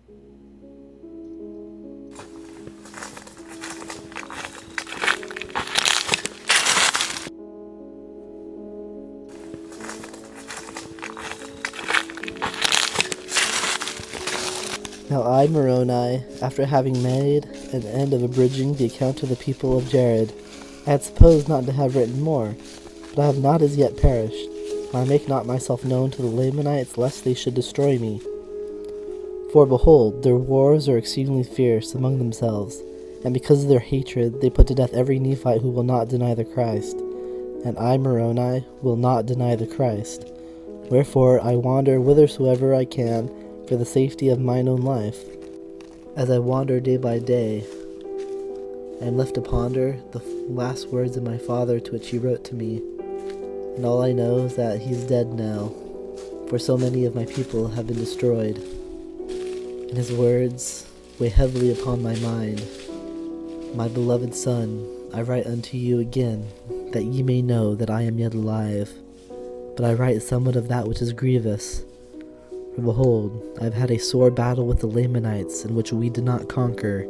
Now I, Moroni, after having made an end of abridging the account of the people of Jared, I had supposed not to have written more, but I have not as yet perished, and I make not myself known to the Lamanites, lest they should destroy me. For behold, their wars are exceedingly fierce among themselves, and because of their hatred they put to death every Nephite who will not deny the Christ. And I, Moroni, will not deny the Christ. Wherefore I wander whithersoever I can, for the safety of mine own life. As I wander day by day, I am left to ponder the last words of my father to which he wrote to me, and all I know is that he is dead now, for so many of my people have been destroyed. And his words weigh heavily upon my mind. My beloved son, I write unto you again, that ye may know that I am yet alive. But I write somewhat of that which is grievous. For behold, I have had a sore battle with the Lamanites, in which we did not conquer.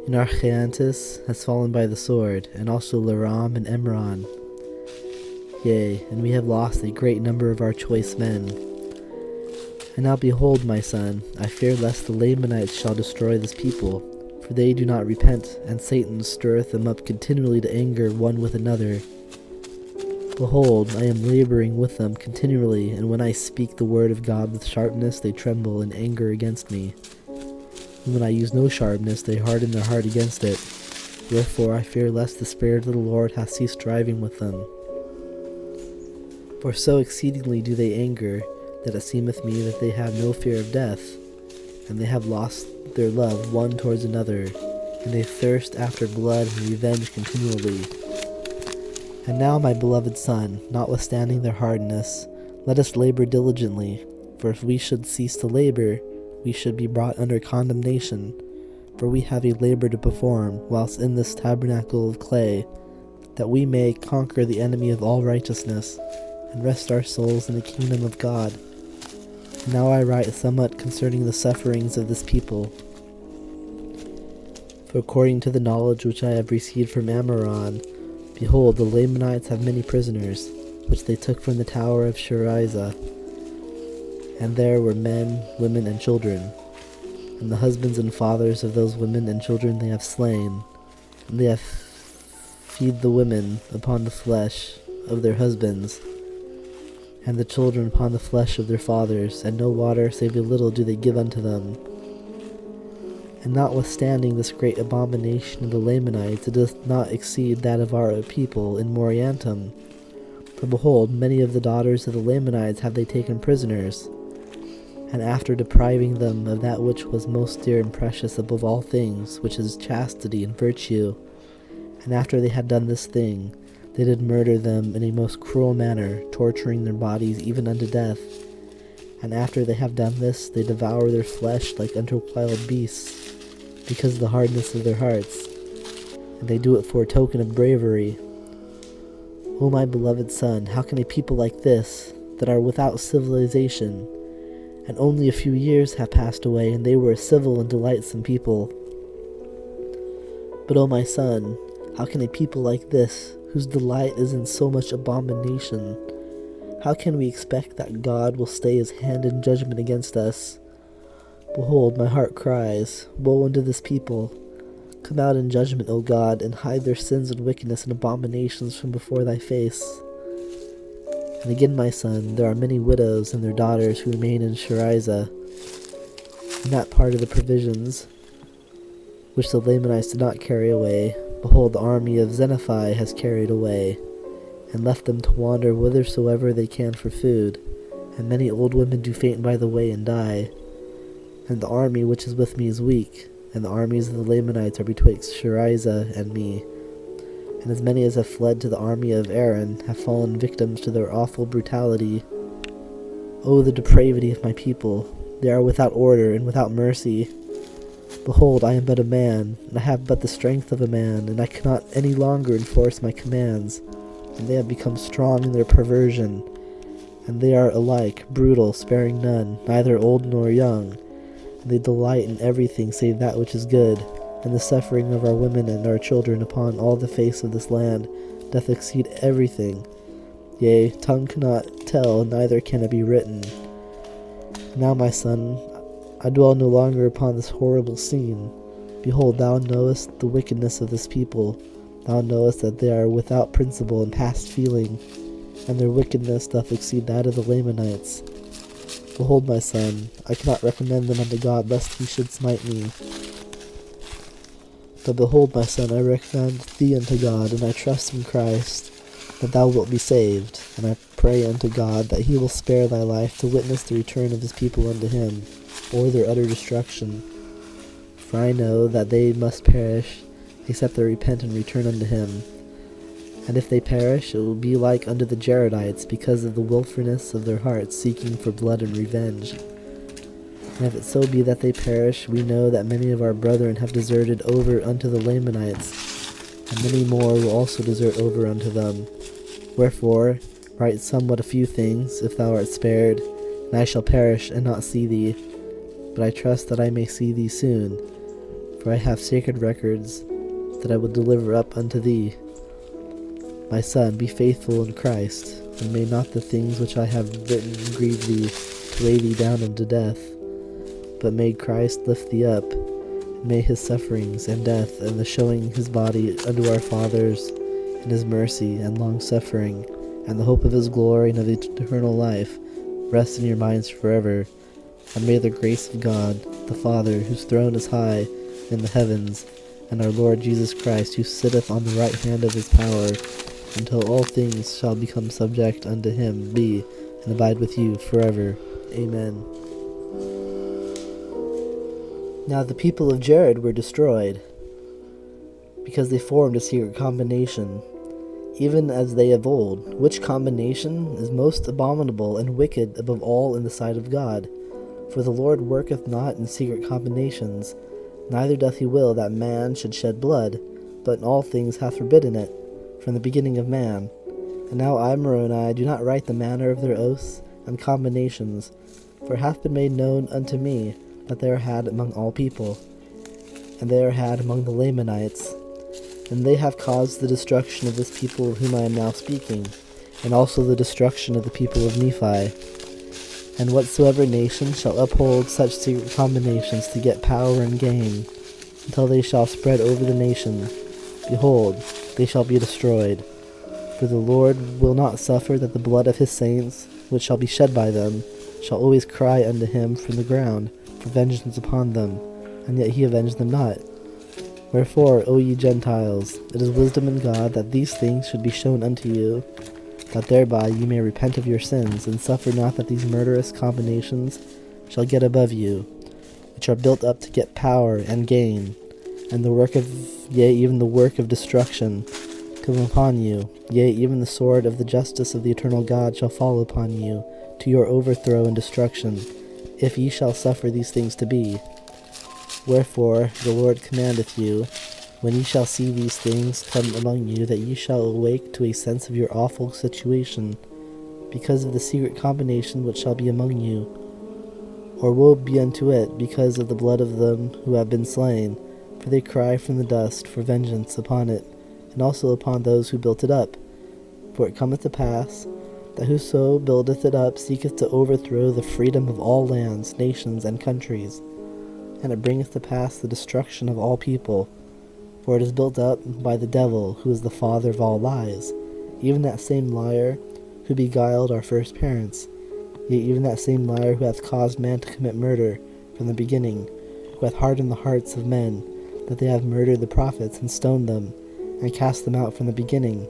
And Archaantus has fallen by the sword, and also Laram and Emron. Yea, and we have lost a great number of our choice men. And now behold, my son, I fear lest the Lamanites shall destroy this people, for they do not repent, and Satan stirreth them up continually to anger one with another. Behold, I am laboring with them continually, and when I speak the word of God with sharpness, they tremble in anger against me. And when I use no sharpness, they harden their heart against it. Wherefore I fear lest the Spirit of the Lord hath ceased striving with them. For so exceedingly do they anger, that it seemeth me that they have no fear of death, and they have lost their love one towards another, and they thirst after blood and revenge continually. And now, my beloved son, notwithstanding their hardness, let us labor diligently, for if we should cease to labor, we should be brought under condemnation, for we have a labor to perform, whilst in this tabernacle of clay, that we may conquer the enemy of all righteousness, and rest our souls in the kingdom of God. And now I write somewhat concerning the sufferings of this people. For according to the knowledge which I have received from Ammoron, behold, the Lamanites have many prisoners, which they took from the tower of Shirazah. And there were men, women, and children. And the husbands and fathers of those women and children they have slain, and they have feed the women upon the flesh of their husbands, and the children upon the flesh of their fathers, and no water save a little do they give unto them. And notwithstanding this great abomination of the Lamanites, it doth not exceed that of our people in Moriantum. For behold, many of the daughters of the Lamanites have they taken prisoners, and after depriving them of that which was most dear and precious above all things, which is chastity and virtue, and after they had done this thing, they did murder them in a most cruel manner, torturing their bodies even unto death. And after they have done this, they devour their flesh like unto wild beasts, because of the hardness of their hearts, and they do it for a token of bravery. O my beloved son, how can a people like this, that are without civilization, and only a few years have passed away, and they were a civil and delightsome people. But O my son, how can a people like this, whose delight is in so much abomination, how can we expect that God will stay his hand in judgment against us? Behold, my heart cries, woe unto this people! Come out in judgment, O God, and hide their sins and wickedness and abominations from before thy face. And again, my son, there are many widows and their daughters who remain in Shirazah, in that part of the provisions which the Lamanites did not carry away. Behold, the army of Xenophi has carried away, and left them to wander whithersoever they can for food, and many old women do faint by the way and die. And the army which is with me is weak, and the armies of the Lamanites are betwixt Shirazah and me. And as many as have fled to the army of Aaron have fallen victims to their awful brutality. O the depravity of my people! They are without order and without mercy. Behold, I am but a man, and I have but the strength of a man, and I cannot any longer enforce my commands. And they have become strong in their perversion, and they are alike brutal, sparing none, neither old nor young. and they delight in everything save that which is good, and the suffering of our women and our children upon all the face of this land doth exceed everything. Yea, tongue cannot tell, neither can it be written. Now, my son, I dwell no longer upon this horrible scene. Behold, thou knowest the wickedness of this people. Thou knowest that they are without principle and past feeling, and their wickedness doth exceed that of the Lamanites. Behold, my son, I cannot recommend them unto God, lest he should smite me. But behold, my son, I recommend thee unto God, and I trust in Christ, that thou wilt be saved. And I pray unto God that he will spare thy life to witness the return of his people unto him, or their utter destruction. For I know that they must perish, except they repent and return unto him. And if they perish, it will be like unto the Jaredites, because of the wilfulness of their hearts, seeking for blood and revenge. And if it so be that they perish, we know that many of our brethren have deserted over unto the Lamanites, and many more will also desert over unto them. Wherefore, write somewhat a few things, if thou art spared, and I shall perish and not see thee. But I trust that I may see thee soon, for I have sacred records that I will deliver up unto thee. My son, be faithful in Christ, and may not the things which I have written grieve thee, to weigh thee down unto death. But may Christ lift thee up, and may his sufferings and death, and the showing his body unto our fathers, and his mercy and long-suffering, and the hope of his glory and of eternal life, rest in your minds forever. And may the grace of God, the Father, whose throne is high in the heavens, and our Lord Jesus Christ, who sitteth on the right hand of his power, until all things shall become subject unto him, be and abide with you forever. Amen. Now the people of Jared were destroyed, because they formed a secret combination, even as they of old, which combination is most abominable and wicked above all in the sight of God. For the Lord worketh not in secret combinations, neither doth he will that man should shed blood, but in all things hath forbidden it, from the beginning of man. And now I, Moroni, do not write the manner of their oaths and combinations, for it hath been made known unto me that they are had among all people, and they are had among the Lamanites, and they have caused the destruction of this people of whom I am now speaking, and also the destruction of the people of Nephi. And whatsoever nation shall uphold such secret combinations to get power and gain, until they shall spread over the nation, behold, they shall be destroyed. For the Lord will not suffer that the blood of his saints, which shall be shed by them, shall always cry unto him from the ground for vengeance upon them, and yet he avenged them not. Wherefore, O ye Gentiles, it is wisdom in God that these things should be shown unto you, that thereby ye may repent of your sins, and suffer not that these murderous combinations shall get above you, which are built up to get power and gain, and the work of, yea, even the work of destruction, come upon you. Yea, even the sword of the justice of the eternal God shall fall upon you, to your overthrow and destruction, if ye shall suffer these things to be. Wherefore the Lord commandeth you, when ye shall see these things come among you, that ye shall awake to a sense of your awful situation, because of the secret combination which shall be among you. Or woe be unto it, because of the blood of them who have been slain, for they cry from the dust for vengeance upon it, and also upon those who built it up. For it cometh to pass, that whoso buildeth it up seeketh to overthrow the freedom of all lands, nations, and countries, and it bringeth to pass the destruction of all people. For it is built up by the devil, who is the father of all lies, even that same liar who beguiled our first parents, yea, even that same liar who hath caused man to commit murder from the beginning, who hath hardened the hearts of men, that they have murdered the prophets, and stoned them, and cast them out from the beginning.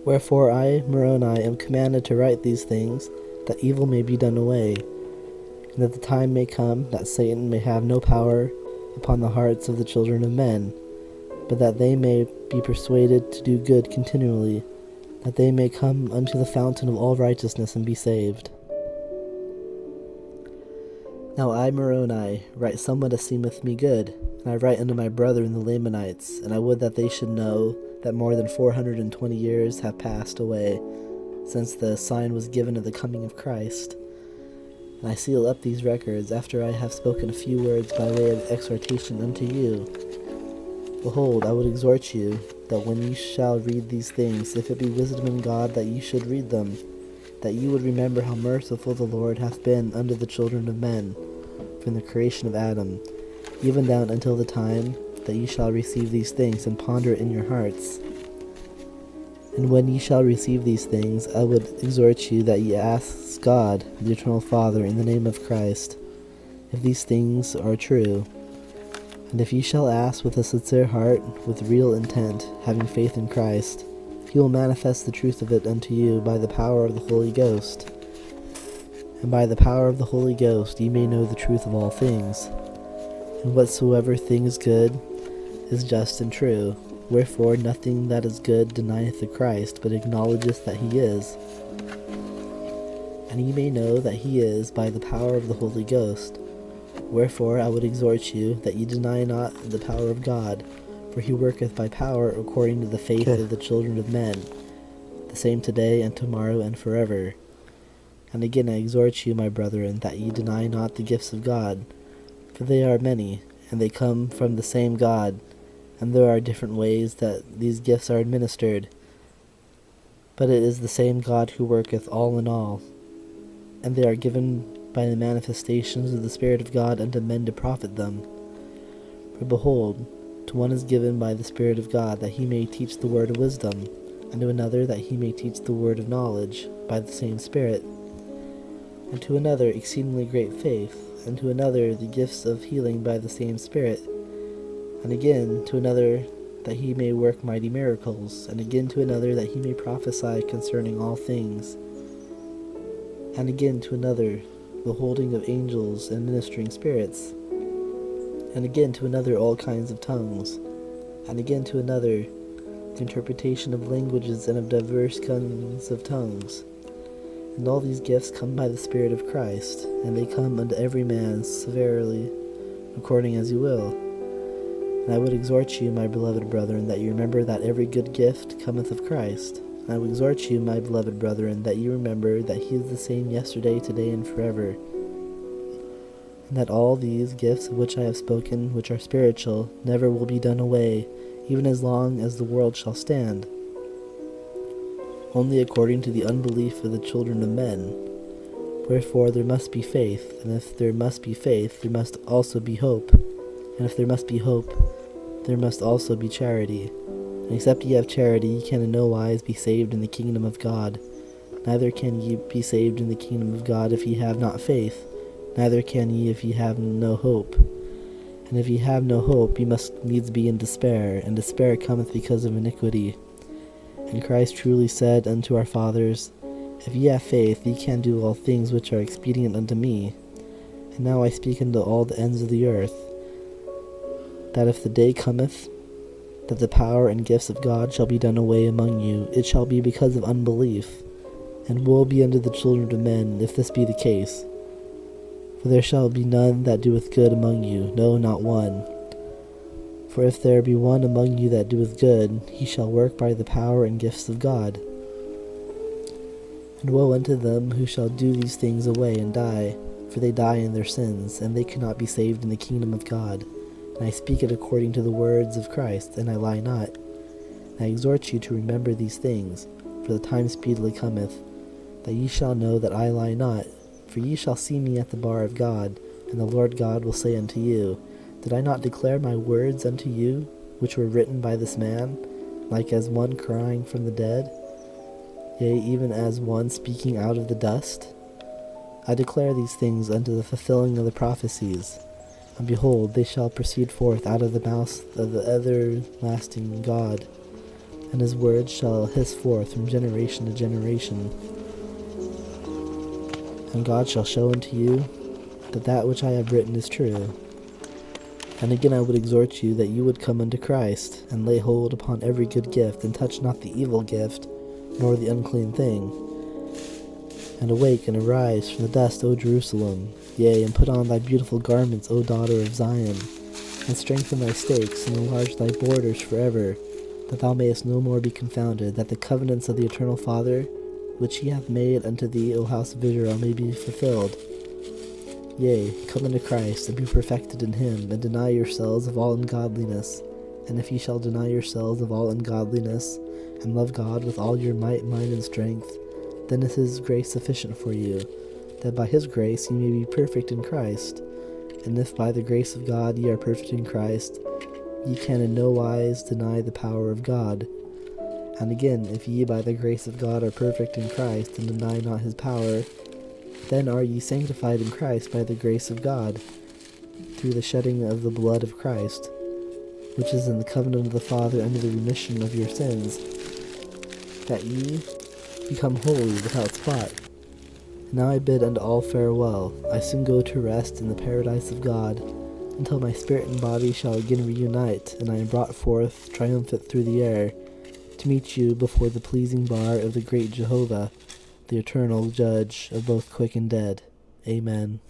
Wherefore I, Moroni, am commanded to write these things, that evil may be done away, and that the time may come that Satan may have no power upon the hearts of the children of men, but that they may be persuaded to do good continually, that they may come unto the fountain of all righteousness and be saved. Now I, Moroni, write somewhat as seemeth me good, and I write unto my brethren the Lamanites, and I would that they should know that more than 420 years have passed away since the sign was given of the coming of Christ. And I seal up these records after I have spoken a few words by way of exhortation unto you. Behold, I would exhort you, that when you shall read these things, if it be wisdom in God that you should read them, that you would remember how merciful the Lord hath been unto the children of men, from the creation of Adam, even down until the time that ye shall receive these things, and ponder it in your hearts. And when ye shall receive these things, I would exhort you that ye ask God, the eternal Father, in the name of Christ, if these things are true. And if ye shall ask with a sincere heart, with real intent, having faith in Christ, he will manifest the truth of it unto you by the power of the Holy Ghost. And by the power of the Holy Ghost ye may know the truth of all things. And whatsoever thing is good is just and true. Wherefore nothing that is good denieth the Christ, but acknowledgeth that he is. And ye may know that he is by the power of the Holy Ghost. Wherefore I would exhort you that ye deny not the power of God, for he worketh by power according to the faith of the children of men, the same today and tomorrow and forever. And again I exhort you, my brethren, that ye deny not the gifts of God, for they are many, and they come from the same God, and there are different ways that these gifts are administered. But it is the same God who worketh all in all, and they are given by the manifestations of the Spirit of God unto men to profit them. For behold, to one is given by the Spirit of God that he may teach the word of wisdom, and to another that he may teach the word of knowledge by the same Spirit, and to another exceedingly great faith, and to another the gifts of healing by the same Spirit, and again to another that he may work mighty miracles, and again to another that he may prophesy concerning all things, and again to another the holding of angels and ministering spirits, and again to another all kinds of tongues, and again to another the interpretation of languages and of diverse kinds of tongues. And all these gifts come by the Spirit of Christ, and they come unto every man severally, according as he will. And I would exhort you, my beloved brethren, that you remember that every good gift cometh of Christ. And I would exhort you, my beloved brethren, that you remember that he is the same yesterday, today, and forever. And that all these gifts of which I have spoken, which are spiritual, never will be done away, even as long as the world shall stand, only according to the unbelief of the children of men. Wherefore there must be faith, and if there must be faith, there must also be hope. And if there must be hope, there must also be charity. And except ye have charity, ye can in no wise be saved in the kingdom of God. Neither can ye be saved in the kingdom of God if ye have not faith. Neither can ye if ye have no hope. And if ye have no hope, ye must needs be in despair, and despair cometh because of iniquity. And Christ truly said unto our fathers, If ye have faith, ye can do all things which are expedient unto me. And now I speak unto all the ends of the earth, that if the day cometh, that the power and gifts of God shall be done away among you, it shall be because of unbelief. And woe be unto the children of men, if this be the case. For there shall be none that doeth good among you, no, not one. For if there be one among you that doeth good, he shall work by the power and gifts of God. And woe unto them who shall do these things away and die, for they die in their sins, and they cannot be saved in the kingdom of God. And I speak it according to the words of Christ, and I lie not. And I exhort you to remember these things, for the time speedily cometh, that ye shall know that I lie not. For ye shall see me at the bar of God, and the Lord God will say unto you, Did I not declare my words unto you, which were written by this man, like as one crying from the dead? Yea, even as one speaking out of the dust? I declare these things unto the fulfilling of the prophecies. And behold, they shall proceed forth out of the mouth of the everlasting God, and his words shall hiss forth from generation to generation. And God shall show unto you that that which I have written is true. And again I would exhort you that you would come unto Christ, and lay hold upon every good gift, and touch not the evil gift, nor the unclean thing. And awake and arise from the dust, O Jerusalem, yea, and put on thy beautiful garments, O daughter of Zion, and strengthen thy stakes, and enlarge thy borders forever, that thou mayest no more be confounded, that the covenants of the eternal Father, which he hath made unto thee, O house of Israel, may be fulfilled. Yea, come unto Christ, and be perfected in him, and deny yourselves of all ungodliness. And if ye shall deny yourselves of all ungodliness, and love God with all your might, mind, and strength, then is his grace sufficient for you, that by his grace ye may be perfect in Christ. And if by the grace of God ye are perfect in Christ, ye can in no wise deny the power of God. And again, if ye by the grace of God are perfect in Christ, and deny not his power, then are ye sanctified in Christ by the grace of God, through the shedding of the blood of Christ, which is in the covenant of the Father under the remission of your sins, that ye become holy without spot. Now I bid unto all farewell. I soon go to rest in the paradise of God, until my spirit and body shall again reunite, and I am brought forth triumphant through the air, to meet you before the pleasing bar of the great Jehovah, the eternal judge of both quick and dead. Amen.